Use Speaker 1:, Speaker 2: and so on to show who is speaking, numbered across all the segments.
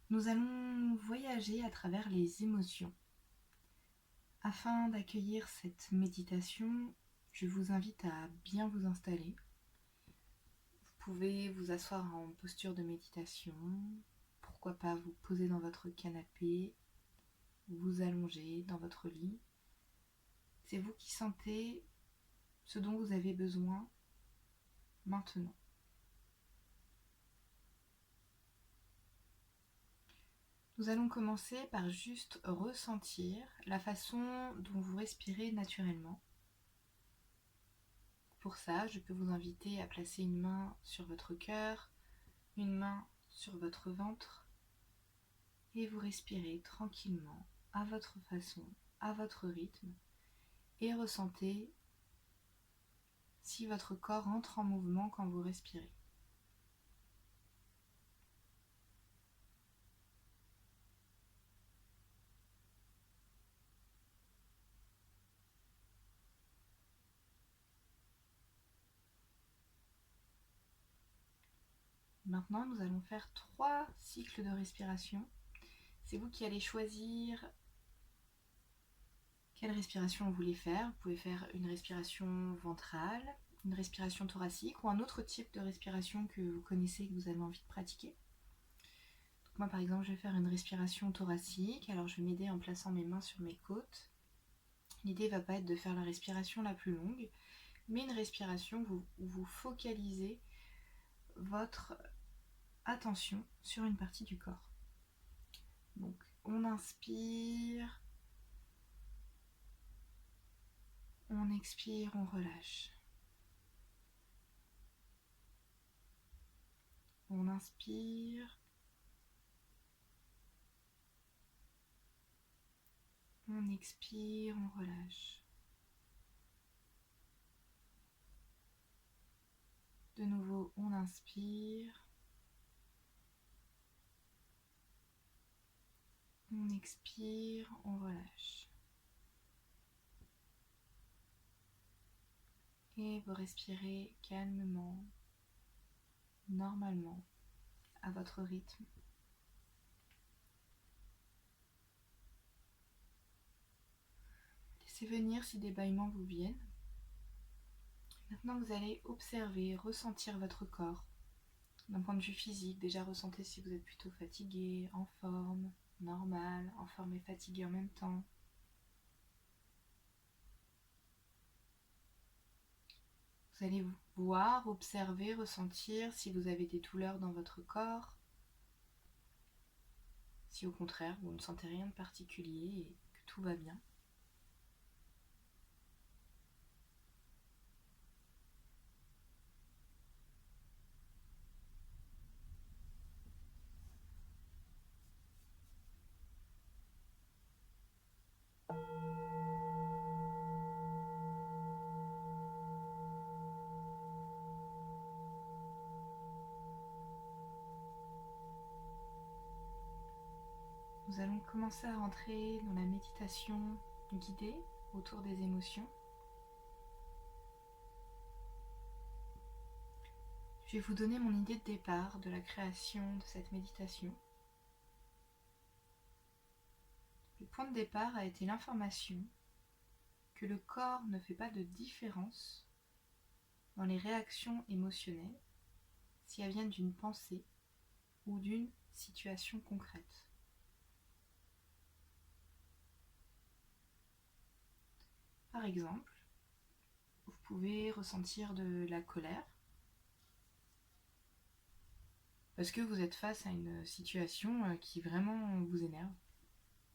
Speaker 1: Nous allons voyager à travers les émotions. Afin d'accueillir cette méditation, je vous invite à bien vous installer. Vous pouvez vous asseoir en posture de méditation, pourquoi pas vous poser dans votre canapé, vous allonger dans votre lit. C'est vous qui sentez ce dont vous avez besoin maintenant. Nous allons commencer par juste ressentir la façon dont vous respirez naturellement. Pour ça, je peux vous inviter à placer une main sur votre cœur, une main sur votre ventre et vous respirez tranquillement, à votre façon, à votre rythme et ressentez si votre corps entre en mouvement quand vous respirez. Maintenant, nous allons faire 3 cycles de respiration. C'est vous qui allez choisir quelle respiration vous voulez faire. Vous pouvez faire une respiration ventrale, une respiration thoracique ou un autre type de respiration que vous connaissez et que vous avez envie de pratiquer. Donc moi par exemple je vais faire une respiration thoracique, alors je vais m'aider en plaçant mes mains sur mes côtes. L'idée ne va pas être de faire la respiration la plus longue, mais une respiration où vous focalisez votre attention sur une partie du corps. Donc on inspire, on expire, on relâche. On inspire, on expire, on relâche. De nouveau, on inspire, on expire, on relâche. Et vous respirez calmement, normalement, à votre rythme. Laissez venir si des bâillements vous viennent. Maintenant, vous allez observer, ressentir votre corps. D'un point de vue physique, déjà ressentez si vous êtes plutôt fatigué, en forme, normal, en forme et fatigué en même temps. Vous allez voir, observer, ressentir si vous avez des douleurs dans votre corps. Si au contraire, vous ne sentez rien de particulier et que tout va bien. Nous allons commencer à rentrer dans la méditation guidée autour des émotions. Je vais vous donner mon idée de départ de la création de cette méditation. Le point de départ a été l'information que le corps ne fait pas de différence dans les réactions émotionnelles si elles viennent d'une pensée ou d'une situation concrète. Par exemple, vous pouvez ressentir de la colère parce que vous êtes face à une situation qui vraiment vous énerve.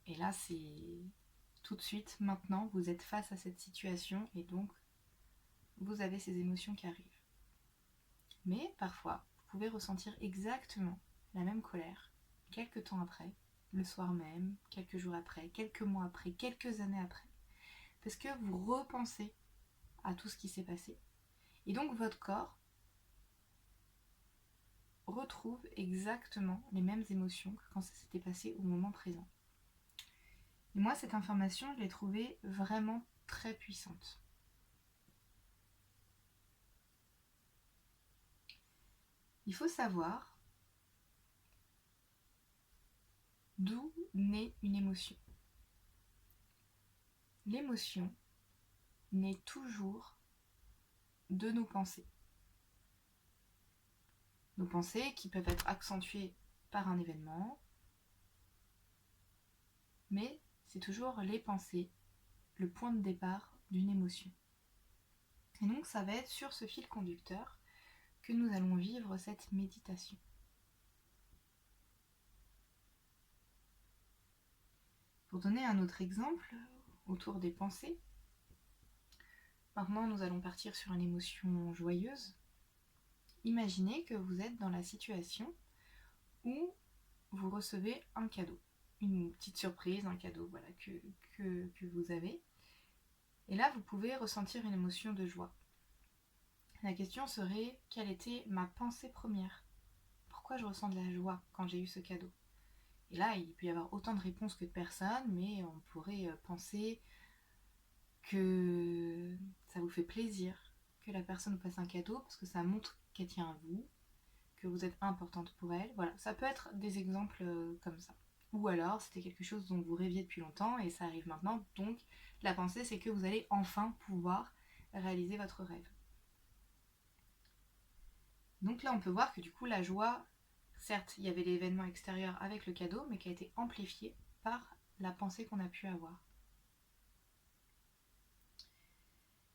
Speaker 1: Et là, c'est tout de suite, maintenant, vous êtes face à cette situation et donc vous avez ces émotions qui arrivent. Mais parfois, vous pouvez ressentir exactement la même colère quelques temps après, le soir même, quelques jours après, quelques mois après, quelques années après, parce que vous repensez à tout ce qui s'est passé. Et donc votre corps retrouve exactement les mêmes émotions que quand ça s'était passé au moment présent. Et moi, cette information, je l'ai trouvée vraiment très puissante. Il faut savoir naît une émotion? L'émotion naît toujours de nos pensées. Nos pensées qui peuvent être accentuées par un événement, mais c'est toujours les pensées, le point de départ d'une émotion. Et donc ça va être sur ce fil conducteur que nous allons vivre cette méditation. Pour donner un autre exemple autour des pensées, maintenant nous allons partir sur une émotion joyeuse. Imaginez que vous êtes dans la situation où vous recevez un cadeau, une petite surprise, un cadeau voilà, que vous avez. Et là, vous pouvez ressentir une émotion de joie. La question serait, quelle était ma pensée première? Pourquoi je ressens de la joie quand j'ai eu ce cadeau? Et là, il peut y avoir autant de réponses que de personnes, mais on pourrait penser que ça vous fait plaisir que la personne vous fasse un cadeau parce que ça montre qu'elle tient à vous, que vous êtes importante pour elle. Voilà, ça peut être des exemples comme ça. Ou alors, c'était quelque chose dont vous rêviez depuis longtemps et ça arrive maintenant. Donc, la pensée, c'est que vous allez enfin pouvoir réaliser votre rêve. Donc là, on peut voir que du coup, la joie, certes, il y avait l'événement extérieur avec le cadeau, mais qui a été amplifié par la pensée qu'on a pu avoir.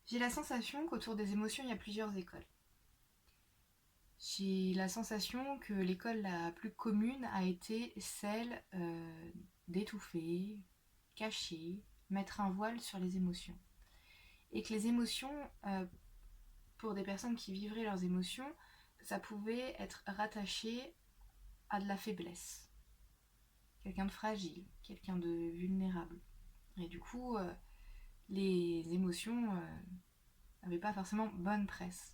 Speaker 1: J'ai la sensation qu'autour des émotions, il y a plusieurs écoles. J'ai la sensation que l'école la plus commune a été celle d'étouffer, cacher, mettre un voile sur les émotions. Et que les émotions, pour des personnes qui vivraient leurs émotions, ça pouvait être rattaché à de la faiblesse. Quelqu'un de fragile, quelqu'un de vulnérable. Et du coup, les émotions n'avaient pas forcément bonne presse.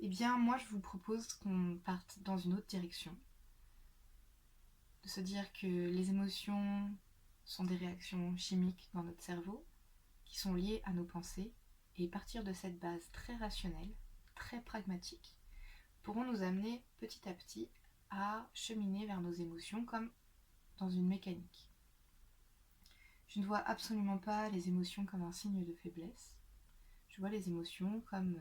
Speaker 1: Eh bien, moi, je vous propose qu'on parte dans une autre direction. De se dire que les émotions sont des réactions chimiques dans notre cerveau qui sont liées à nos pensées et partir de cette base très rationnelle, très pragmatique, pourront nous amener petit à petit à cheminer vers nos émotions comme dans une mécanique. Je ne vois absolument pas les émotions comme un signe de faiblesse. Je vois les émotions comme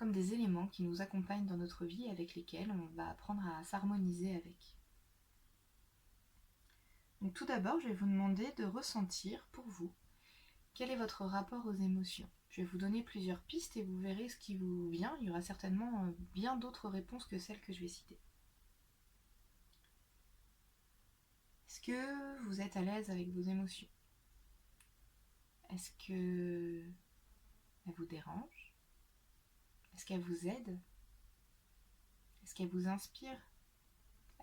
Speaker 1: des éléments qui nous accompagnent dans notre vie et avec lesquels on va apprendre à s'harmoniser avec. Donc tout d'abord, je vais vous demander de ressentir pour vous quel est votre rapport aux émotions. Je vais vous donner plusieurs pistes et vous verrez ce qui vous vient. Il y aura certainement bien d'autres réponses que celles que je vais citer. Est-ce que vous êtes à l'aise avec vos émotions? Est-ce que elles vous dérangent? Est-ce qu'elles vous aident? Est-ce qu'elles vous inspirent?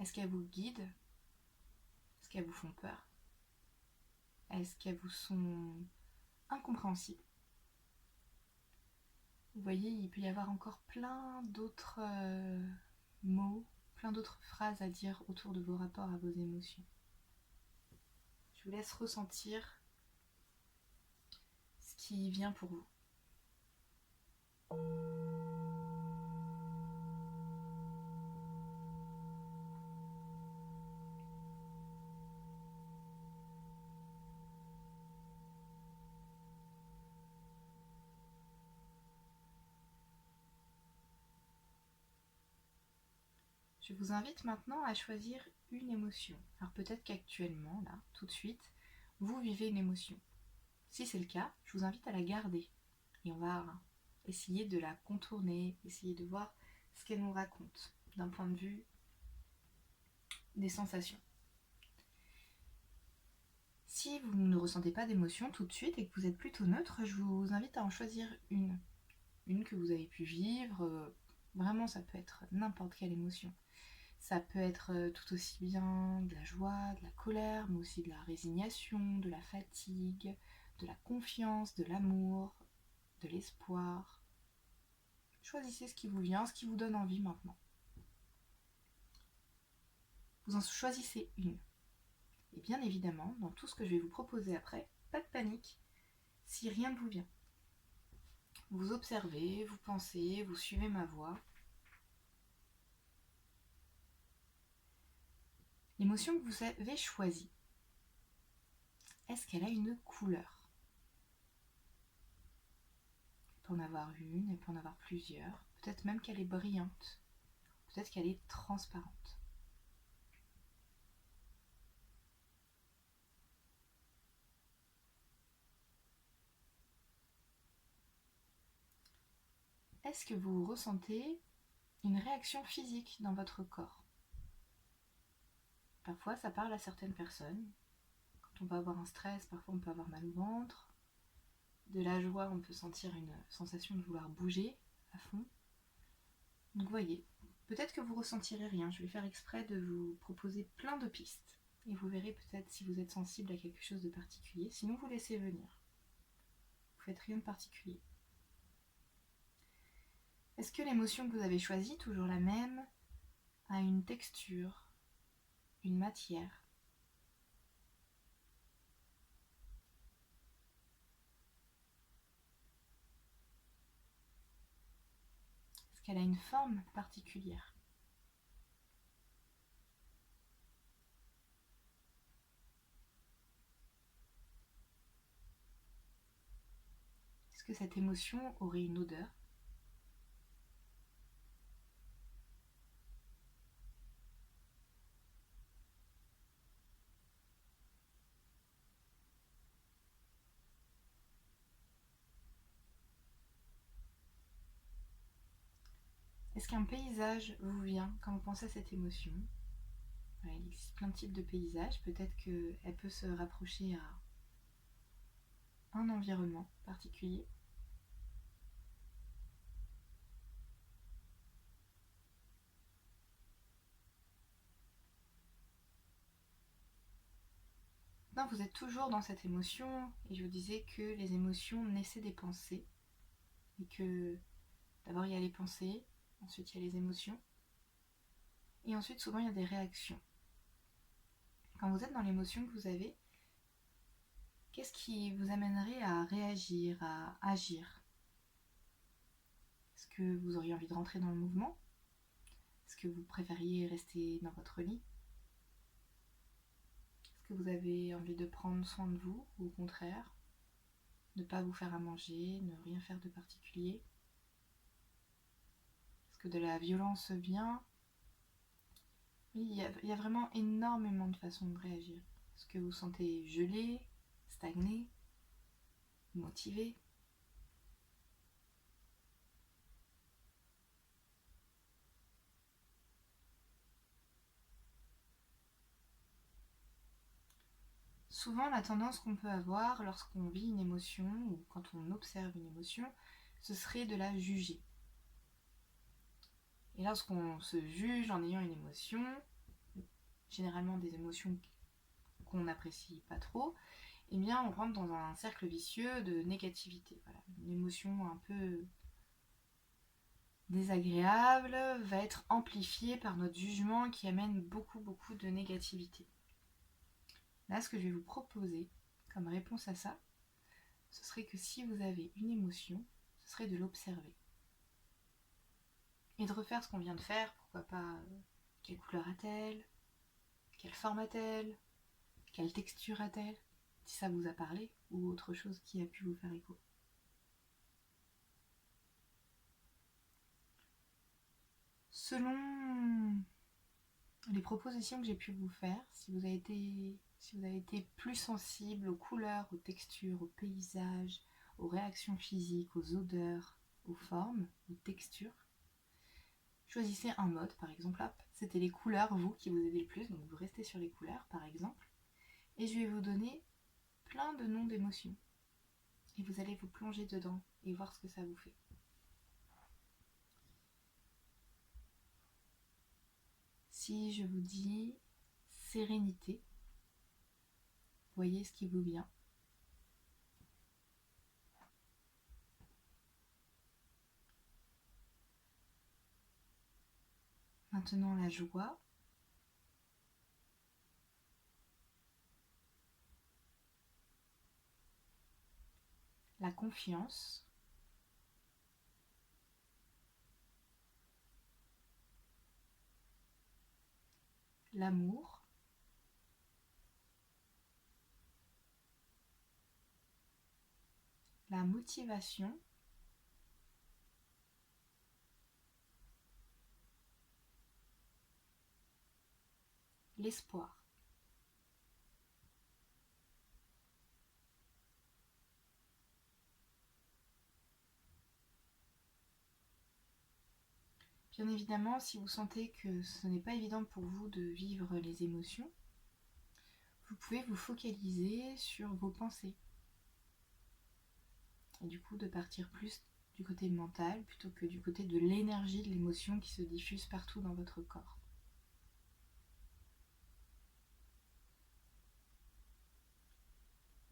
Speaker 1: Est-ce qu'elles vous guident? Est-ce qu'elles vous font peur? Est-ce qu'elles vous sont incompréhensibles? Vous voyez, il peut y avoir encore plein d'autres mots, plein d'autres phrases à dire autour de vos rapports à vos émotions. Je vous laisse ressentir ce qui vient pour vous. Je vous invite maintenant à choisir une émotion. Alors peut-être qu'actuellement, là, tout de suite, vous vivez une émotion. Si c'est le cas, je vous invite à la garder. Et on va essayer de la contourner, essayer de voir ce qu'elle nous raconte d'un point de vue des sensations. Si vous ne ressentez pas d'émotion tout de suite et que vous êtes plutôt neutre, je vous invite à en choisir une. Une que vous avez pu vivre. Vraiment, ça peut être n'importe quelle émotion. Ça peut être tout aussi bien de la joie, de la colère, mais aussi de la résignation, de la fatigue, de la confiance, de l'amour, de l'espoir. Choisissez ce qui vous vient, ce qui vous donne envie maintenant. Vous en choisissez une. Et bien évidemment, dans tout ce que je vais vous proposer après, pas de panique si rien ne vous vient. Vous observez, vous pensez, vous suivez ma voix. L'émotion que vous avez choisie, est-ce qu'elle a une couleur? Elle peut en avoir une, elle peut en avoir plusieurs. Peut-être même qu'elle est brillante. Peut-être qu'elle est transparente. Est-ce que vous ressentez une réaction physique dans votre corps? Parfois, ça parle à certaines personnes. Quand on va avoir un stress, parfois on peut avoir mal au ventre. De la joie, on peut sentir une sensation de vouloir bouger à fond. Donc voyez, peut-être que vous ressentirez rien. Je vais faire exprès de vous proposer plein de pistes. Et vous verrez peut-être si vous êtes sensible à quelque chose de particulier. Sinon, vous laissez venir. Vous faites rien de particulier. Est-ce que l'émotion que vous avez choisie, toujours la même, a une texture, une matière? Est-ce qu'elle a une forme particulière? Est-ce que cette émotion aurait une odeur? Est-ce qu'un paysage vous vient quand vous pensez à cette émotion? Voilà, il existe plein de types de paysages. Peut-être qu'elle peut se rapprocher à un environnement particulier. Non, vous êtes toujours dans cette émotion, et je vous disais que les émotions naissaient des pensées, et que d'abord il y a les pensées, ensuite il y a les émotions, et ensuite souvent il y a des réactions. Quand vous êtes dans l'émotion que vous avez, qu'est-ce qui vous amènerait à réagir, à agir? Est-ce que vous auriez envie de rentrer dans le mouvement? Est-ce que vous préfériez rester dans votre lit? Est-ce que vous avez envie de prendre soin de vous, ou au contraire, ne pas vous faire à manger, ne rien faire de particulier? Est-ce que de la violence vient? Oui, il y a vraiment énormément de façons de réagir. Est-ce que vous sentez gelé, stagné, motivé? Souvent, la tendance qu'on peut avoir lorsqu'on vit une émotion ou quand on observe une émotion, ce serait de la juger. Et lorsqu'on se juge en ayant une émotion, généralement des émotions qu'on n'apprécie pas trop, eh bien on rentre dans un cercle vicieux de négativité. Voilà. Une émotion un peu désagréable va être amplifiée par notre jugement qui amène beaucoup de négativité. Là, ce que je vais vous proposer comme réponse à ça, ce serait que si vous avez une émotion, ce serait de l'observer. Et de refaire ce qu'on vient de faire, pourquoi pas, quelle couleur a-t-elle? Quelle forme a-t-elle? Quelle texture a-t-elle? Si ça vous a parlé, ou autre chose qui a pu vous faire écho. Selon les propositions que j'ai pu vous faire, si vous avez été plus sensible aux couleurs, aux textures, aux paysages, aux réactions physiques, aux odeurs, aux formes, aux textures, choisissez un mode, par exemple, hop, c'était les couleurs, vous, qui vous aidez le plus, donc vous restez sur les couleurs, par exemple, et je vais vous donner plein de noms d'émotions. Et vous allez vous plonger dedans et voir ce que ça vous fait. Si je vous dis sérénité, voyez ce qui vous vient. Maintenant la joie. La confiance. L'amour. motivation, l'espoir. Bien évidemment, si vous sentez que ce n'est pas évident pour vous de vivre les émotions, vous pouvez vous focaliser sur vos pensées. Et du coup, de partir plus du côté mental plutôt que du côté de l'énergie de l'émotion qui se diffuse partout dans votre corps.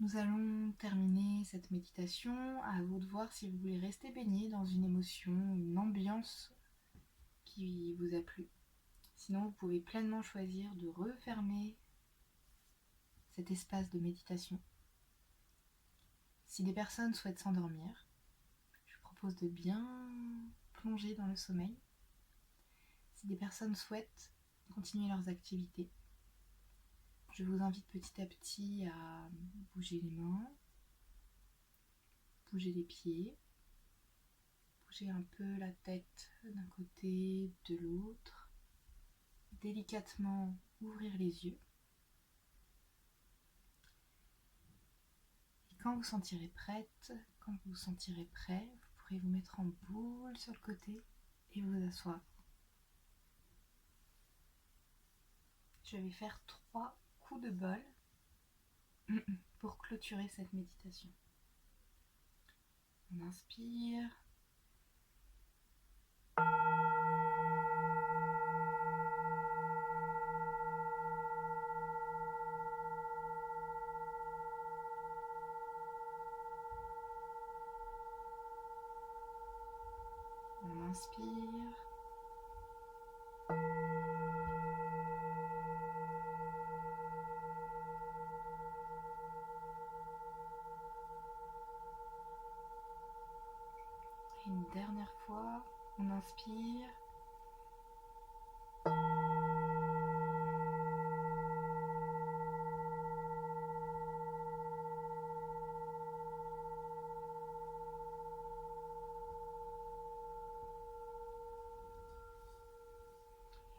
Speaker 1: Nous allons terminer cette méditation. À vous de voir si vous voulez rester baigné dans une émotion, une ambiance qui vous a plu. Sinon, vous pouvez pleinement choisir de refermer cet espace de méditation. Si des personnes souhaitent s'endormir, je vous propose de bien plonger dans le sommeil. Si des personnes souhaitent continuer leurs activités, je vous invite petit à petit à bouger les mains, bouger les pieds, bouger un peu la tête d'un côté, de l'autre, délicatement ouvrir les yeux. Et quand vous sentirez prête, quand vous sentirez prêt, vous pourrez vous mettre en boule sur le côté et vous asseoir. Je vais faire 3 coups de bol pour clôturer cette méditation. On inspire. On inspire. Et une dernière fois, on inspire.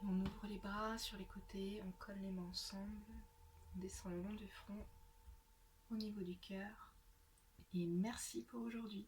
Speaker 1: Et on ouvre les bras sur les côtés, on colle les mains ensemble, on descend le long du front, au niveau du cœur. Et merci pour aujourd'hui.